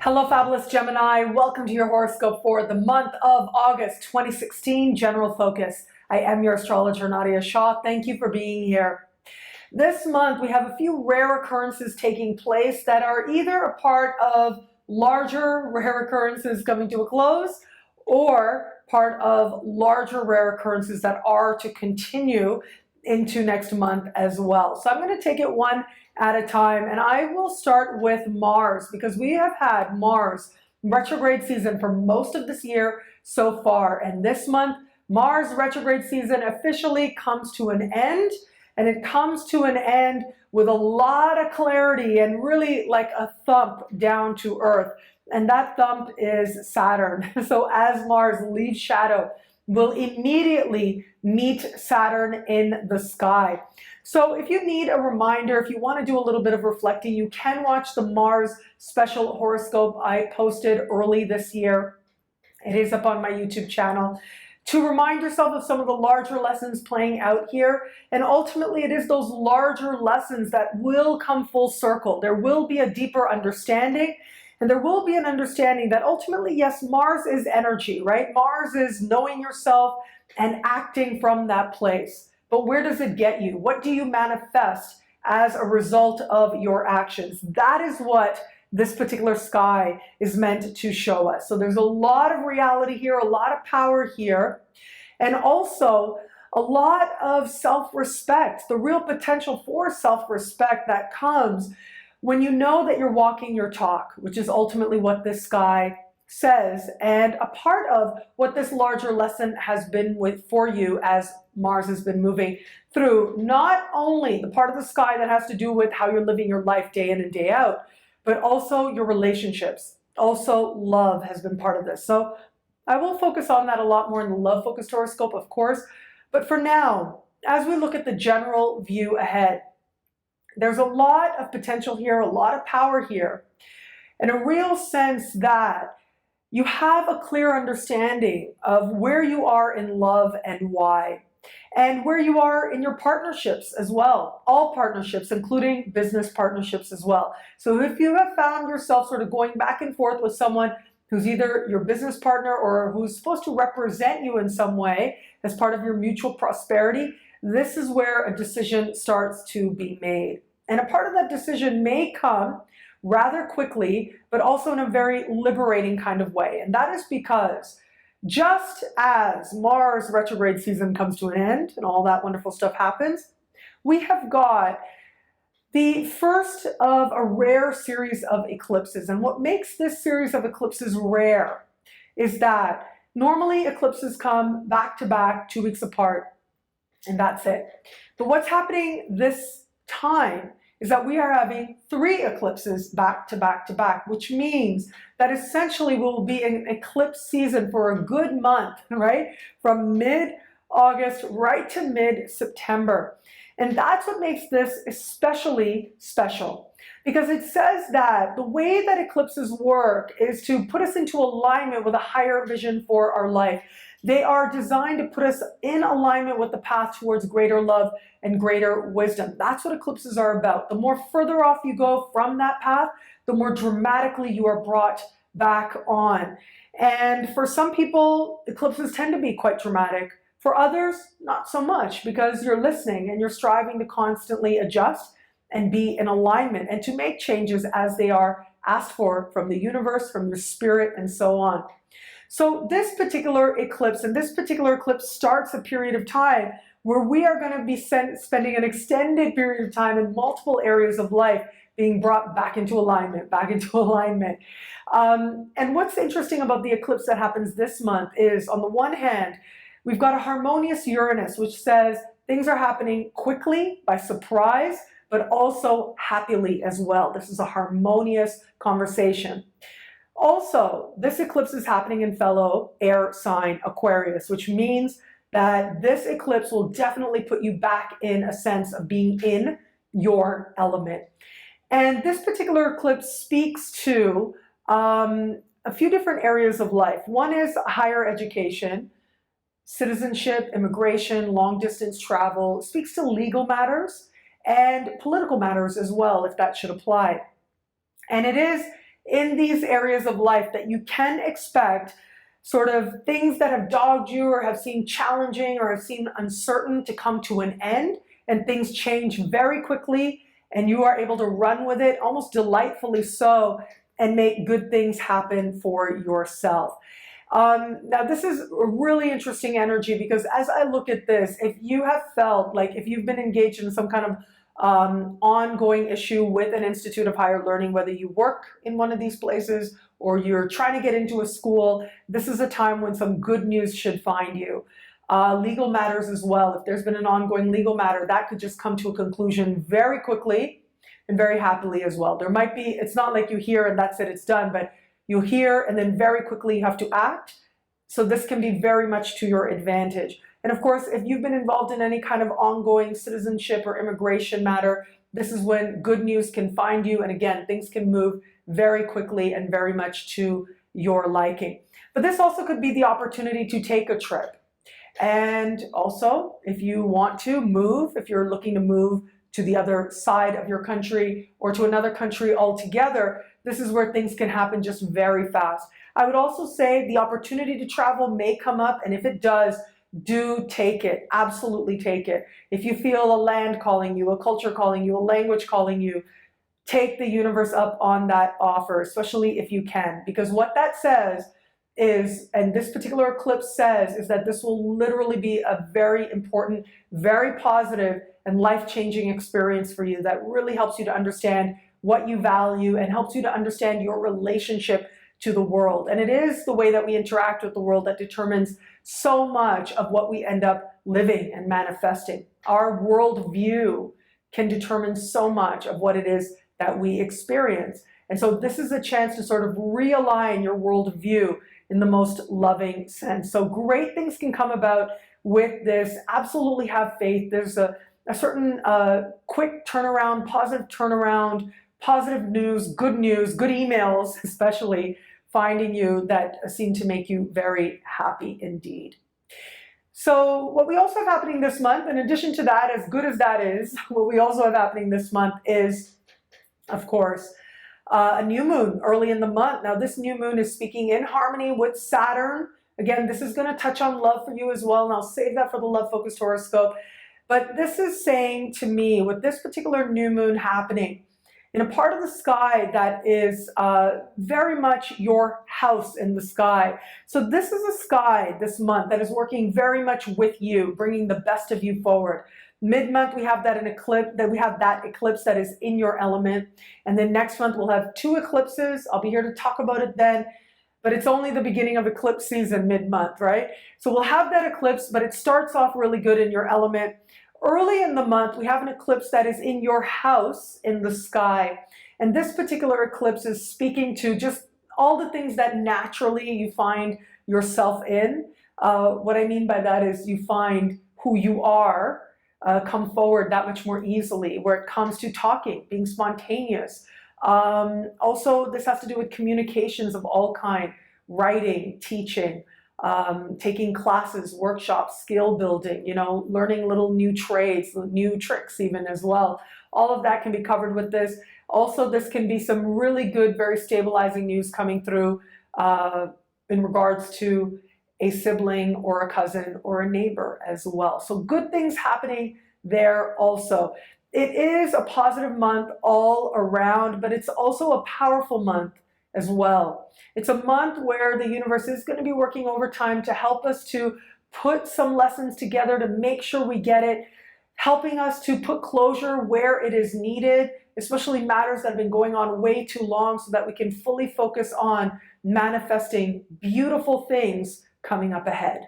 Hello, Fabulous Gemini. Welcome to your horoscope for the month of August 2016, General Focus. I am your astrologer, Nadiya Shah. Thank you for being here. This month, we have a few rare occurrences taking place that are either a part of larger rare occurrences coming to a close or part of larger rare occurrences that are to continue into next month as well. So I'm going to take it one at a time, and I will start with Mars because we have had Mars retrograde season for most of this year so far, and this month Mars retrograde season officially comes to an end, and it comes to an end with a lot of clarity and really like a thump down to earth, and that thump is Saturn. So as Mars leaves shadow, we'll immediately meet Saturn in the sky. So if you need a reminder, if you want to do a little bit of reflecting, you can watch the Mars Special Horoscope I posted early this year. It is up on my YouTube channel to remind yourself of some of the larger lessons playing out here. And ultimately, it is those larger lessons that will come full circle. There will be a deeper understanding. And there will be an understanding that ultimately, yes, Mars is energy, right? Mars is knowing yourself and acting from that place. But where does it get you? What do you manifest as a result of your actions? That is what this particular sky is meant to show us. So there's a lot of reality here, a lot of power here, and also a lot of self-respect, the real potential for self-respect that comes when you know that you're walking your talk, which is ultimately what this sky says, and a part of what this larger lesson has been for you as Mars has been moving through, not only the part of the sky that has to do with how you're living your life day in and day out, but also your relationships. Also, love has been part of this. So I will focus on that a lot more in the love-focused horoscope, of course. But for now, as we look at the general view ahead, there's a lot of potential here, a lot of power here, and a real sense that you have a clear understanding of where you are in love and why, and where you are in your partnerships as well, all partnerships, including business partnerships as well. So if you have found yourself sort of going back and forth with someone who's either your business partner or who's supposed to represent you in some way as part of your mutual prosperity, this is where a decision starts to be made. And a part of that decision may come rather quickly, but also in a very liberating kind of way. And that is because just as Mars retrograde season comes to an end and all that wonderful stuff happens, we have got the first of a rare series of eclipses. And what makes this series of eclipses rare is that normally eclipses come back to back, 2 weeks apart, and that's it. But what's happening this time is that we are having 3 eclipses back to back to back, which means that essentially we'll be in eclipse season for a good month, right? From mid-August right to mid-September. And that's what makes this especially special, because it says that the way that eclipses work is to put us into alignment with a higher vision for our life. They are designed to put us in alignment with the path towards greater love and greater wisdom. That's what eclipses are about. The more further off you go from that path, the more dramatically you are brought back on. And for some people, eclipses tend to be quite dramatic. For others, not so much, because you're listening and you're striving to constantly adjust and be in alignment and to make changes as they are asked for from the universe, from your spirit, and so on. So this particular eclipse, and this particular eclipse starts a period of time where we are going to be spending an extended period of time in multiple areas of life being brought back into alignment, back into alignment. And what's interesting about the eclipse that happens this month is, on the one hand, we've got a harmonious Uranus, which says things are happening quickly, by surprise, but also happily as well. This is a harmonious conversation. Also, this eclipse is happening in fellow air sign Aquarius, which means that this eclipse will definitely put you back in a sense of being in your element. And this particular eclipse speaks to a few different areas of life. One is higher education, citizenship, immigration, long distance travel. It speaks to legal matters and political matters as well, if that should apply. And it is in these areas of life that you can expect sort of things that have dogged you or have seemed challenging or have seemed uncertain to come to an end, and things change very quickly and you are able to run with it, almost delightfully so, and make good things happen for yourself. Now, this is a really interesting energy because as I look at this, if you have felt like if you've been engaged in some kind of ongoing issue with an institute of higher learning, whether you work in one of these places or you're trying to get into a school, this is a time when some good news should find you. Legal matters as well. If there's been an ongoing legal matter, that could just come to a conclusion very quickly and very happily as well. There might be, it's not like you hear and that's it, it's done, but you hear and then very quickly you have to act. So this can be very much to your advantage. And of course, if you've been involved in any kind of ongoing citizenship or immigration matter, this is when good news can find you. And again, things can move very quickly and very much to your liking. But this also could be the opportunity to take a trip. And also, if you want to move, if you're looking to move to the other side of your country or to another country altogether, this is where things can happen just very fast. I would also say the opportunity to travel may come up, and if it does, do take it. Absolutely take it. If you feel a land calling you, a culture calling you, a language calling you, take the universe up on that offer, especially if you can, because what that says is, and this particular eclipse says, is that this will literally be a very important, very positive and life-changing experience for you that really helps you to understand what you value and helps you to understand your relationship to the world. And it is the way that we interact with the world that determines so much of what we end up living and manifesting. Our worldview can determine so much of what it is that we experience. And so this is a chance to sort of realign your worldview in the most loving sense. So great things can come about with this. Absolutely have faith. There's a certain quick turnaround, positive news, good emails, especially finding you that seem to make you very happy indeed. So what we also have happening this month, in addition to that, as good as that is, what we also have happening this month is, of course, a new moon early in the month. Now, this new moon is speaking in harmony with Saturn. Again, this is going to touch on love for you as well, and I'll save that for the love-focused horoscope. But this is saying to me, with this particular new moon happening, in a part of the sky that is very much your house in the sky. So this is a sky this month that is working very much with you, bringing the best of you forward. Mid-month, we have that eclipse that is in your element. And then next month, we'll have 2 eclipses. I'll be here to talk about it then. But it's only the beginning of eclipse season mid-month, right? So we'll have that eclipse, but it starts off really good in your element. Early in the month, we have an eclipse that is in your house in the sky. And this particular eclipse is speaking to just all the things that naturally you find yourself in. What I mean by that is you find who you are come forward that much more easily, where it comes to talking, being spontaneous. Also, this has to do with communications of all kind, writing, teaching, taking classes, workshops, skill building, learning little new trades, new tricks even as well. All of that can be covered with this. Also, this can be some really good, very stabilizing news coming through in regards to a sibling or a cousin or a neighbor as well. So good things happening there also. It is a positive month all around, but it's also a powerful month as well. It's a month where the universe is going to be working overtime to help us to put some lessons together to make sure we get it, helping us to put closure where it is needed, especially matters that have been going on way too long, so that we can fully focus on manifesting beautiful things coming up ahead.